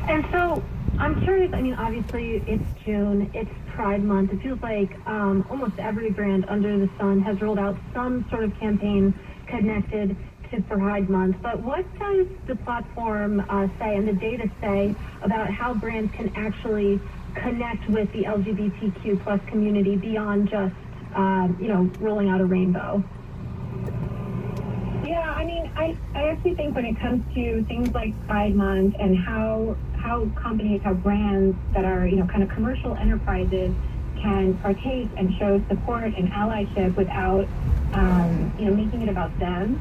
And so I'm curious, I mean, obviously it's June, it's Pride Month. It feels like almost every brand under the sun has rolled out some sort of campaign connected to Pride Month. But what does the platform say and the data say about how brands can actually connect with the LGBTQ plus community beyond just, rolling out a rainbow? Yeah, I mean, I actually think when it comes to things like Pride Month and how companies, how brands that are, kind of commercial enterprises can partake and show support and allyship without, making it about them,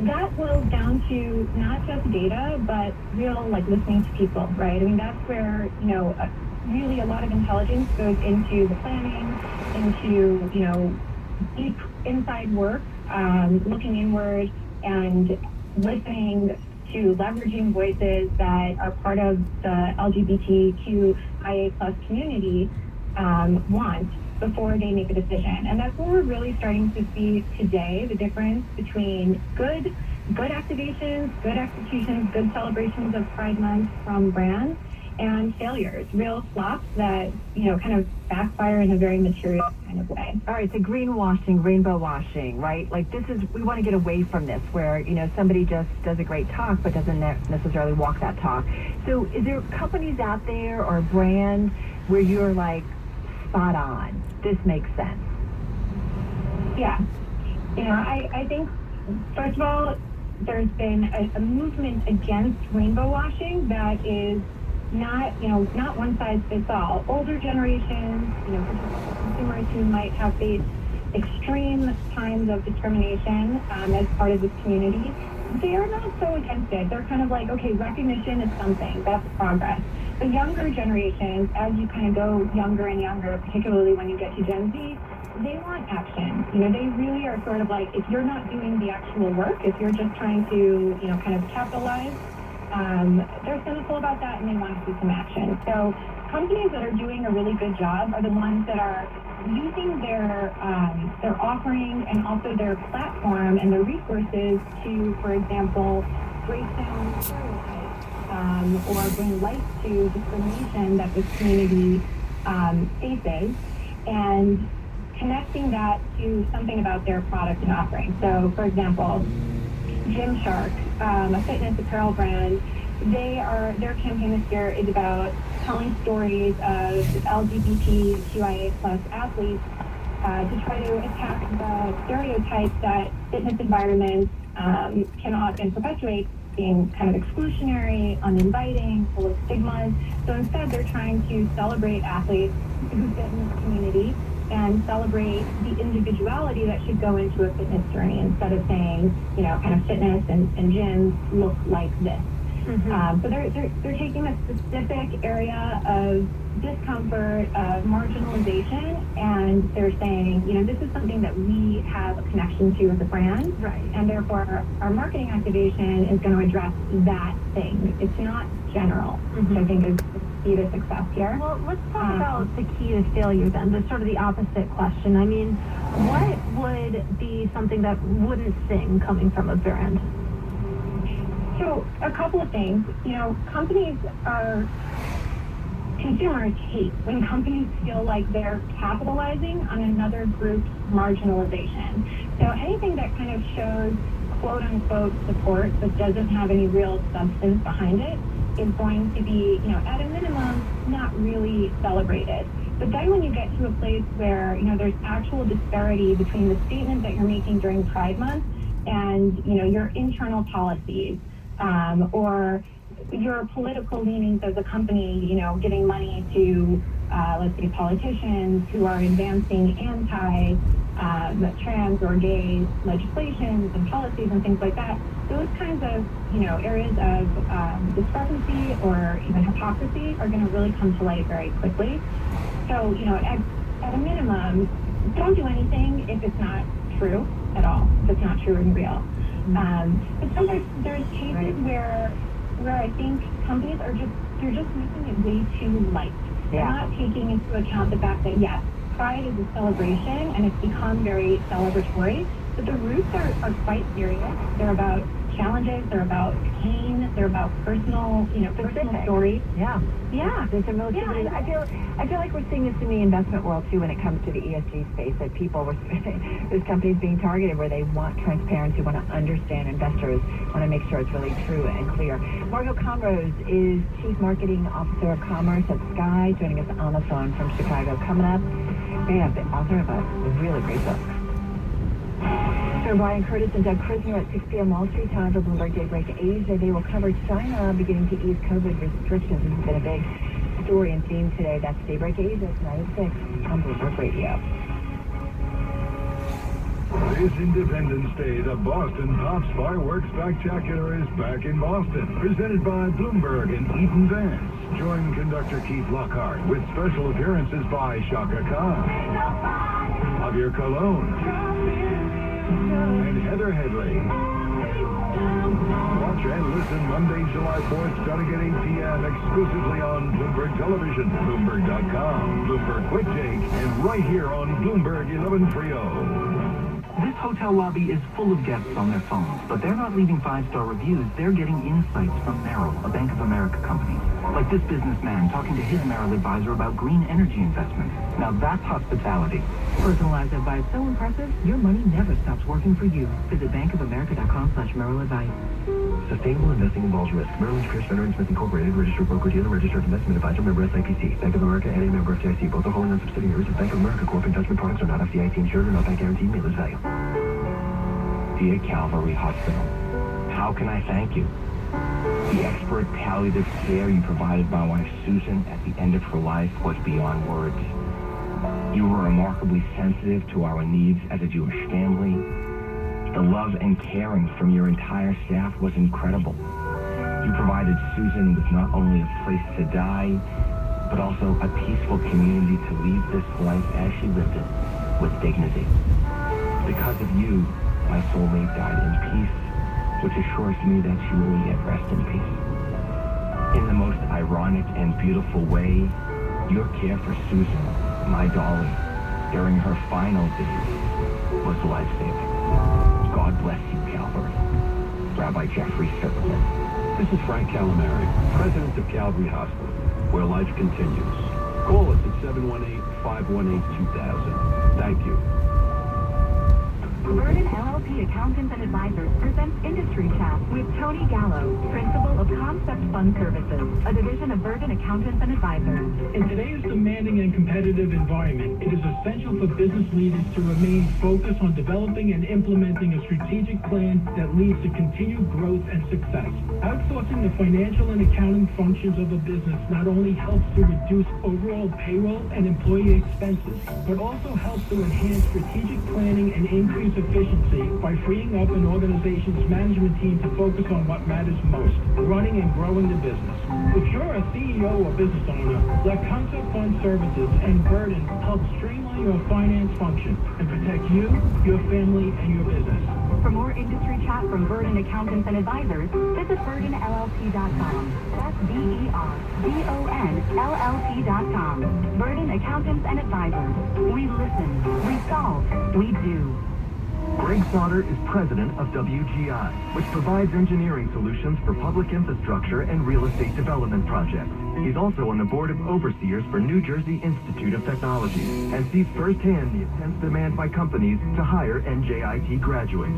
that boils down to not just data, but real, like, listening to people, right? I mean, that's where, really a lot of intelligence goes into the planning, into, deep inside work, looking inward and listening to leveraging voices that are part of the LGBTQIA plus community want before they make a decision. And that's what we're really starting to see today, the difference between good activations, good executions, good celebrations of Pride Month from brands and failures, real flops that, kind of backfire in a very material kind of way. All right, so greenwashing, rainbow washing, right? Like we want to get away from this where, somebody just does a great talk but doesn't necessarily walk that talk. So is there companies out there or brands where you're like, spot on, this makes sense? Yeah. I think, first of all, there's been a movement against rainbow washing that is not one size fits all. Older generations, consumers who might have faced extreme times of discrimination as part of this community, they are not so against it. They're kind of like, okay, recognition is something, that's progress. The younger generations, as you kind of go younger and younger, particularly when you get to Gen Z, they want action. They really are sort of like, if you're not doing the actual work, if you're just trying to, kind of capitalize, they're cynical about that and they want to see some action. So companies that are doing a really good job are the ones that are using their offering and also their platform and their resources to, for example, break down stereotypes or bring light to discrimination that this community faces, and connecting that to something about their product and offering. So, for example, Gymshark, a fitness apparel brand, their campaign this year is about telling stories of LGBTQIA plus athletes to try to attack the stereotypes that fitness environments can often perpetuate, being kind of exclusionary, uninviting, full of stigmas. So instead, they're trying to celebrate athletes who fit in this community and celebrate the individuality that should go into a fitness journey instead of saying, kind of fitness and gyms look like this. Mm-hmm. So they're taking a specific area of discomfort, of marginalization, and they're saying, this is something that we have a connection to as a brand, right? And therefore our marketing activation is going to address that thing. It's not general, which I think is key to success here. Well, let's talk about the key to failure then, the sort of the opposite question. I mean, what would be something that wouldn't sing coming from a brand? So a couple of things, consumers hate when companies feel like they're capitalizing on another group's marginalization. So anything that kind of shows quote unquote support but doesn't have any real substance behind it is going to be, at a minimum, not really celebrated. But then when you get to a place where, there's actual disparity between the statement that you're making during Pride Month and, your internal policies, or your political leanings as a company, giving money to, let's say, politicians who are advancing trans or gay legislations and policies and things like that, those kinds of, areas of discrepancy or even hypocrisy are going to really come to light very quickly. So, at a minimum, don't do anything if it's not true at all, if it's not true and real. But sometimes there's cases where I think companies are they're just making it way too light. They're not taking into account the fact that, yes, Pride is a celebration and it's become very celebratory, but the roots are quite serious. They're about challenges, they're about pain, they're about personal stories. Yeah. Yeah. There's some really Yeah. I feel like we're seeing this in the investment world too when it comes to the ESG space, that people were there's companies being targeted where they want transparency, want to understand investors, want to make sure it's really true and clear. Margot Conrose is Chief Marketing Officer of Commerce at Sky, joining us on the phone from Chicago. Coming up, we have the author of a really great book. So Brian Curtis and Doug Krisner at 6 p.m. Wall Street time for Bloomberg Daybreak Asia. They will cover China beginning to ease COVID restrictions. This has been a big story and theme today. That's Daybreak Asia tonight at 6 on Bloomberg Radio. This Independence Day, the Boston Pops Fireworks Spectacular is back in Boston. Presented by Bloomberg and Eaton Vance. Join conductor Keith Lockhart with special appearances by Shaka Khan, Javier Colon, and Heather Headley. Watch and listen Monday, July 4th, starting at 8 p.m. exclusively on Bloomberg Television, Bloomberg.com, Bloomberg Quick Take, and right here on Bloomberg 1130. This hotel lobby is full of guests on their phones, but they're not leaving five-star reviews. They're getting insights from Merrill, a Bank of America company. Like this businessman talking to his Merrill advisor about green energy investments. Now that's hospitality. Personalized advice so impressive, your money never stops working for you. Visit bankofamerica.com/Merrill Advice. Sustainable investing involves risk. Merrill Lynch, Chris Fenner & Smith Incorporated, registered broker-dealer, registered investment advisor, member SIPC. Bank of America and a member FDIC. Both are wholly owned subsidiaries of Bank of America Corp. Investment products are not FDIC insured or not bank guaranteed. May lose value. Dear Calvary Hospital, how can I thank you? The expert palliative care you provided my wife Susan at the end of her life was beyond words. You were remarkably sensitive to our needs as a Jewish family. The love and caring from your entire staff was incredible. You provided Susan with not only a place to die, but also a peaceful community to lead this life as she lived it, with dignity. Because of you, my soulmate died in peace, which assures me that she will yet rest in peace. In the most ironic and beautiful way, your care for Susan, my darling, during her final days was life-saving. God bless you, Calvary. Rabbi Jeffrey Silverman. This is Frank Calamari, President of Calvary Hospital, where life continues. Call us at 718-518-2000. Thank you. Verdon LLP Accountants and Advisors presents Industry Chat with Tony Gallo, Principal of Concept Fund Services, a division of Verdon Accountants and Advisors. In today's demanding and competitive environment, it is essential for business leaders to remain focused on developing and implementing a strategic plan that leads to continued growth and success. Outsourcing the financial and accounting functions of a business not only helps to reduce overall payroll and employee expenses, but also helps to enhance strategic planning and increase efficiency by freeing up an organization's management team to focus on what matters most, running and growing the business. If you're a CEO or business owner, let Concept Fund Services and Verdon help streamline your finance function and protect you, your family, and your business. For more industry chat from Verdon Accountants and Advisors, visit VerdonLLP.com. That's VerdonLLP.com. Verdon Accountants and Advisors. We listen, we solve, we do. Greg Sauter is president of WGI, which provides engineering solutions for public infrastructure and real estate development projects. He's also on the board of overseers for New Jersey Institute of Technology and sees firsthand the intense demand by companies to hire NJIT graduates.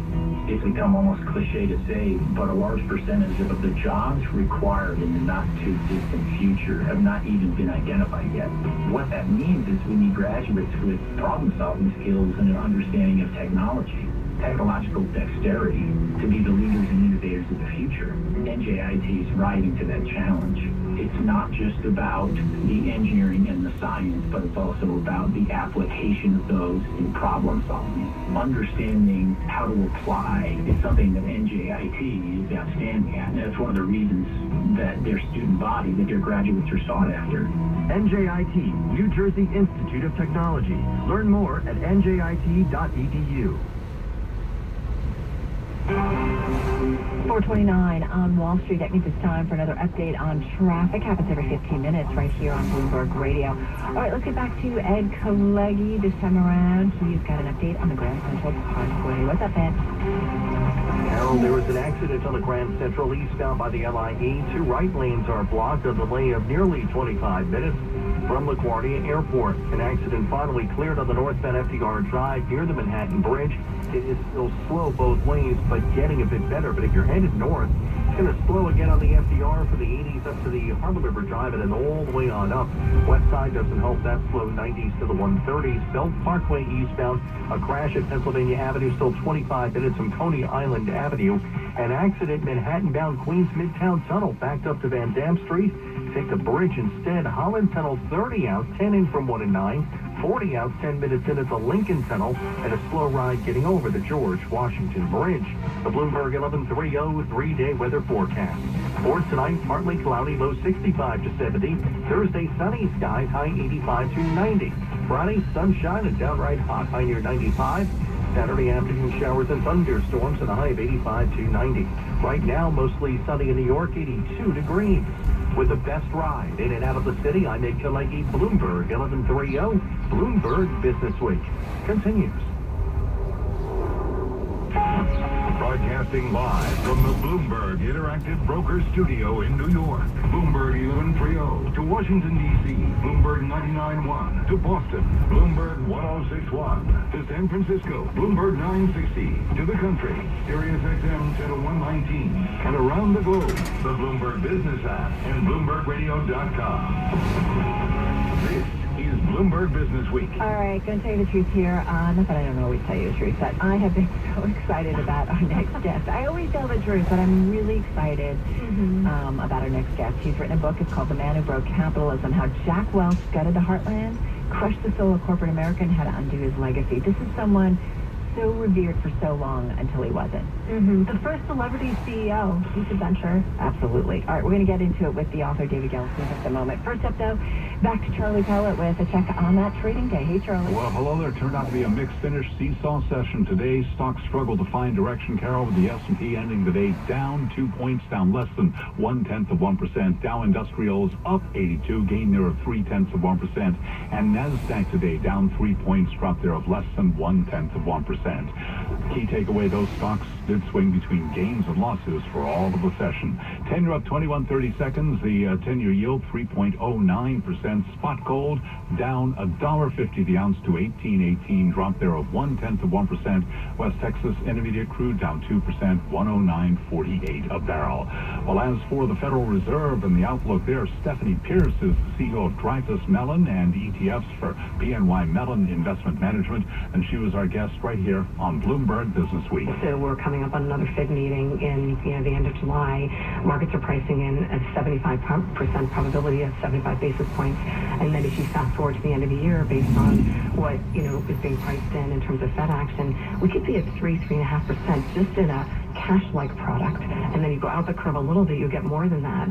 It's become almost cliche to say, but a large percentage of the jobs required in the not-too-distant future have not even been identified yet. What that means is we need graduates with problem-solving skills and an understanding of technology, technological dexterity, to be the leaders and innovators of the future. NJIT is rising to that challenge. It's not just about the engineering and the science, but it's also about the application of those in problem solving. Understanding how to apply is something that NJIT is outstanding at. And that's one of the reasons that their student body, that their graduates are sought after. NJIT, New Jersey Institute of Technology. Learn more at njit.edu. 4:29 on Wall Street. That means it's time for another update on traffic. Happens every 15 minutes right here on Bloomberg Radio. All right, let's get back to Ed Kalegi this time around. He's got an update on the Grand Central Parkway. What's up, Ed? Carol, Well, there was an accident on the Grand Central eastbound by the LIE. Two right lanes are blocked, a delay of nearly 25 minutes from LaGuardia Airport. An accident finally cleared on the northbound FDR Drive near the Manhattan Bridge. It is still slow both ways, but getting a bit better. But if you're headed north, it's going to slow again on the FDR from the 80s up to the Harbor River Drive and then all the way on up. West side doesn't help that slow 90s to the 130s. Belt Parkway eastbound, a crash at Pennsylvania Avenue, still 25 minutes from Coney Island Avenue. An accident, Manhattan-bound Queens Midtown Tunnel backed up to Van Dam Street. Take the bridge instead. Holland Tunnel 30 out, 10 in from 1 and 9. 40 out, 10 minutes in at the Lincoln Tunnel, and a slow ride getting over the George Washington Bridge. The Bloomberg 1130 three-day weather forecast. For tonight, partly cloudy, low 65 to 70. Thursday, sunny skies, high 85 to 90. Friday, sunshine and downright hot, high near 95. Saturday afternoon showers and thunderstorms and a high of 85 to 90. Right now, mostly sunny in New York, 82 degrees. With the best ride in and out of the city, I'm Ed Kalegi, Bloomberg 1130. Bloomberg Business Week continues. Broadcasting live from the Bloomberg Interactive Broker Studio in New York. Bloomberg 1130. To Washington, D.C. Bloomberg 99.1. To Boston. Bloomberg 106.1. To San Francisco. Bloomberg 960. To the country. Sirius XM Channel 119. And around the globe. The Bloomberg Business app and BloombergRadio.com. This is Bloomberg Business Week. All right, going to tell you the truth here. Not that I don't always tell you the truth, but I have been so excited about our next guest. I always tell the truth, but I'm really excited about our next guest. He's written a book. It's called The Man Who Broke Capitalism, How Jack Welch Gutted the Heartland, Crushed the Soul of Corporate America, and How to Undo His Legacy. This is someone so revered for so long until he wasn't. The first celebrity CEO. You could venture. Absolutely. All right, we're going to get into it with the author, David Gell, in just a moment. First up, though, back to Charlie Pellet with a check on that trading day. Hey, Charlie. Well, hello there. Turned out to be a mixed finish seesaw session today. Stocks struggled to find direction, Carol, with the S&P ending the day down 2 points, down less than 0.1%. Dow Industrials up 82, gained near 0.3%. And NASDAQ today down 3 points, dropped there of less than 0.1%. Key takeaway, those stocks did swing between gains and losses for all of the session. 10-year up 21.30 seconds. The 10-year yield 3.09%. Spot gold down $1.50 the ounce to 18.18. Drop there of 0.1%. West Texas Intermediate crude down 2%, 109.48 a barrel. Well, as for the Federal Reserve and the outlook there, Stephanie Pierce is the CEO of Dreyfus Mellon and ETFs for BNY Mellon Investment Management, and she was our guest right here on Bloomberg Business Week. So we're coming up on another Fed meeting in the end of July. Markets are pricing in a 75% probability of 75 basis points. And then if you fast forward to the end of the year, based on what is being priced in terms of Fed action, we could be at 3.5% just in a cash-like product. And then you go out the curve a little bit, you get more than that.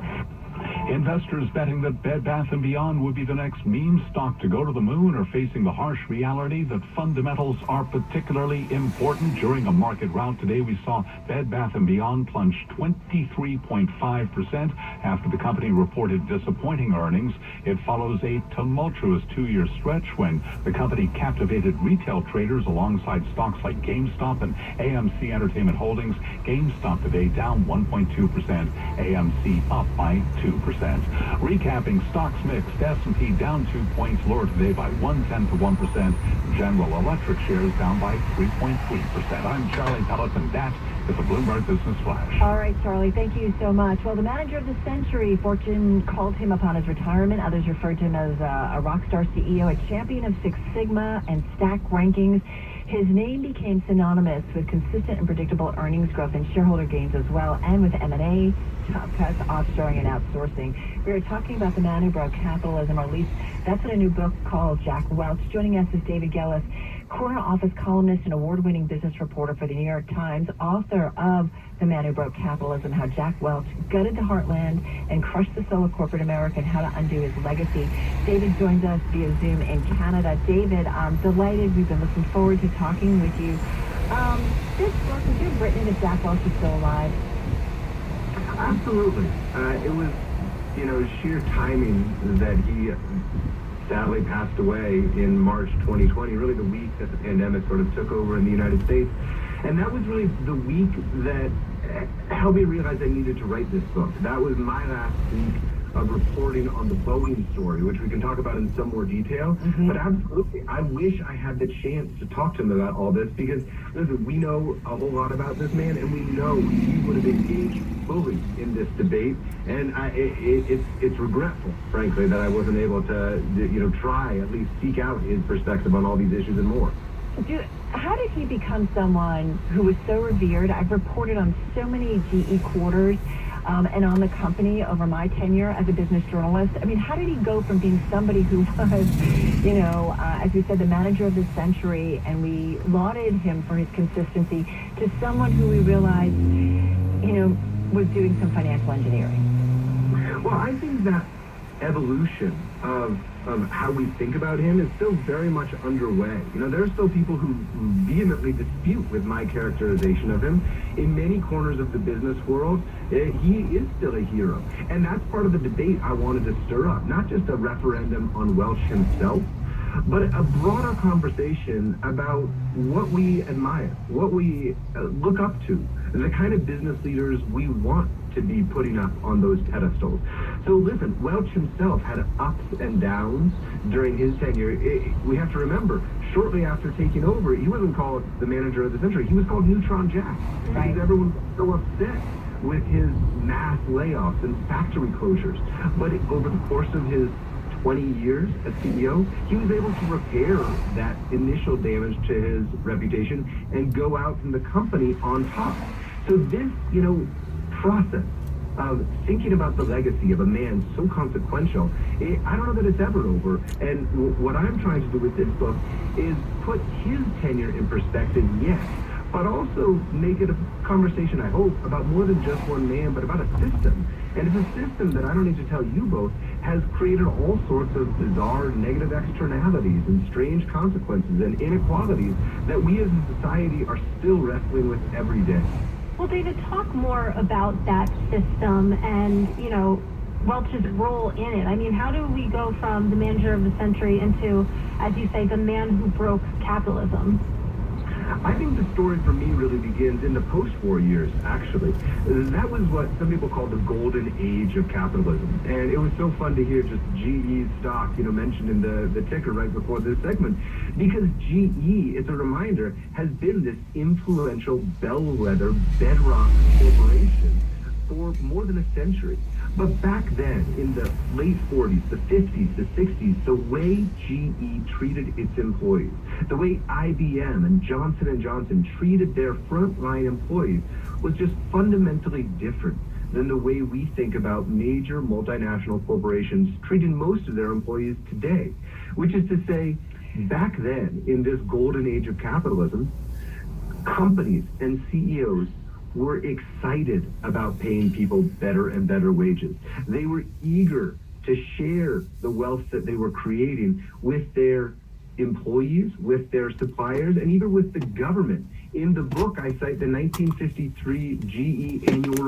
Investors betting that Bed Bath & Beyond would be the next meme stock to go to the moon are facing the harsh reality that fundamentals are particularly important. During a market rout today, we saw Bed Bath & Beyond plunge 23.5% after the company reported disappointing earnings. It follows a tumultuous 2-year stretch when the company captivated retail traders alongside stocks like GameStop and AMC Entertainment Holdings. GameStop today down 1.2%, AMC up by 2%. Recapping stocks mixed, S&P down 2 points, lower today by 0.1%. General Electric shares down by 3.3%. I'm Charlie Pellet, and that is the Bloomberg Business Flash. All right, Charlie, thank you so much. Well, the manager of the century, Fortune called him upon his retirement. Others referred to him as a rock star CEO, a champion of Six Sigma and Stack rankings. His name became synonymous with consistent and predictable earnings growth and shareholder gains as well, and with M&A, job cuts, offshoring, and outsourcing. We were talking about the man who broke capitalism, or at least that's what a new book called Jack Welch. Joining us is David Gell, corner office columnist and award-winning business reporter for the New York Times, author of The Man Who Broke Capitalism, How Jack Welch Gutted the Heartland and Crushed the Soul of Corporate America, and How to Undo His Legacy. David joins us via Zoom in Canada. David, I'm delighted. We've been looking forward to talking with you. This book, would you have written it if Jack Welch was still alive? Absolutely. It was, sheer timing that he sadly passed away in March 2020, really the week that the pandemic sort of took over in the United States. And that was really the week that helped me realize I needed to write this book. That was my last week of reporting on the Boeing story, which we can talk about in some more detail. But absolutely, I wish I had the chance to talk to him about all this because, listen, we know a whole lot about this man, and we know he would have engaged fully in this debate. And it's regretful, frankly, that I wasn't able to, try at least seek out his perspective on all these issues and more. How did he become someone who was so revered? I've reported on so many GE quarters and on the company over my tenure as a business journalist. I mean, how did he go from being somebody who was, as we said, the manager of the century, and we lauded him for his consistency, to someone who we realized, was doing some financial engineering? Well, I think that evolution of how we think about him is still very much underway. There are still people who vehemently dispute with my characterization of him. In many corners of the business world, he is still a hero. And that's part of the debate I wanted to stir up, not just a referendum on Welch himself, but a broader conversation about what we admire, what we look up to, the kind of business leaders we want to be putting up on those pedestals. So listen, Welch himself had ups and downs during his tenure. We have to remember, shortly after taking over, he wasn't called the manager of the century. He was called Neutron Jack. Because everyone was so upset with his mass layoffs and factory closures. But over the course of his 20 years as CEO, he was able to repair that initial damage to his reputation and go out from the company on top. So this, process of thinking about the legacy of a man so consequential, I don't know that it's ever over. And what I'm trying to do with this book is put his tenure in perspective, yes, but also make it a conversation, I hope, about more than just one man, but about a system. And it's a system that, I don't need to tell you both, has created all sorts of bizarre negative externalities and strange consequences and inequalities that we as a society are still wrestling with every day. Well, David, talk more about that system and, Welch's role in it. I mean, how do we go from the manager of the century into, as you say, the man who broke capitalism? I think the story for me really begins in the post-war years, actually. That was what some people call the golden age of capitalism. And it was so fun to hear just GE stock, mentioned in the ticker right before this segment. Because GE, it's a reminder, has been this influential bellwether bedrock corporation for more than a century. But back then, in the late 40s, the 50s, the 60s, the way GE treated its employees, the way IBM and Johnson & Johnson treated their frontline employees was just fundamentally different than the way we think about major multinational corporations treating most of their employees today. Which is to say, back then, in this golden age of capitalism, companies and CEOs were excited about paying people better and better wages. They were eager to share the wealth that they were creating with their employees, with their suppliers, and even with the government. In the book, I cite the 1953 GE annual